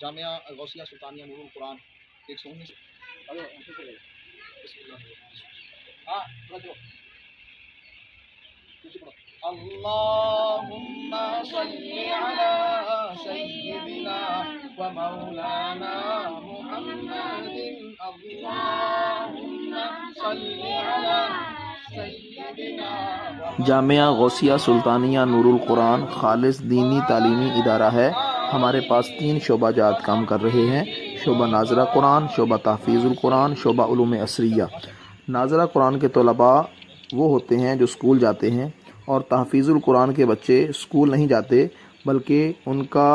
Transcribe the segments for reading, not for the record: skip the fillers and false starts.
جامعہ غوثیہ سلطانیہ نور القرآن 119 اللهم صل على سيدنا ومولانا محمد اللهم صل على سيدنا جامعہ غوثیہ سلطانیہ نور القرآن خالص دینی تعلیمی ادارہ ہے۔ ہمارے پاس 3 شعبہ جات کام کر رہے ہیں: شعبہ ناظرہ قرآن، شعبہ تحفیظ القرآن، شعبہ علوم عصریہ۔ ناظرہ قرآن کے طلباء وہ ہوتے ہیں جو اسکول جاتے ہیں، اور تحفیظ القرآن کے بچے اسکول نہیں جاتے بلکہ ان کا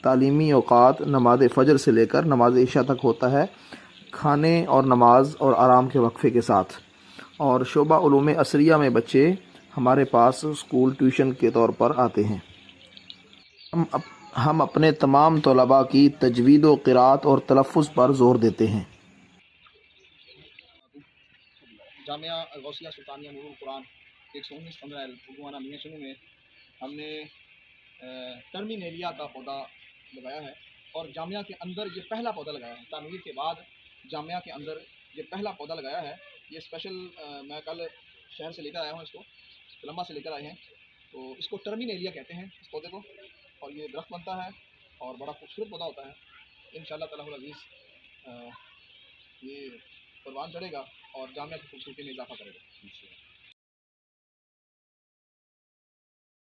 تعلیمی اوقات نماز فجر سے لے کر نماز عشاء تک ہوتا ہے، کھانے اور نماز اور آرام کے وقفے کے ساتھ۔ اور شعبہ علوم عصریہ میں بچے ہمارے پاس اسکول ٹیوشن کے طور پر آتے ہیں۔ ہم اپنے تمام طلباء کی تجوید و قرات اور تلفظ پر زور دیتے ہیں۔ جامعہ غوثیہ سلطانیہ نور القرآن 119 15 اردوانہ میاں شنو میں ہم نے ٹرمینیلیا کا پودا لگایا ہے، اور جامعہ کے اندر یہ پہلا پودا لگایا ہے۔ تعمیر کے بعد جامعہ کے اندر یہ پہلا پودا لگایا ہے۔ یہ اسپیشل میں کل شہر سے لے کر آیا ہوں، اس کو لمبا سے لے کر آئے ہیں، تو اس کو ٹرمینیلیا کہتے ہیں اس پودے کو، اور یہ درخت بنتا ہے اور بڑا خوبصورت پودا ہوتا ہے۔ انشاءاللہ تعالیٰ العزیز یہ پروان چڑھے گا اور جامعہ کی خوبصورتی میں اضافہ کرے گا۔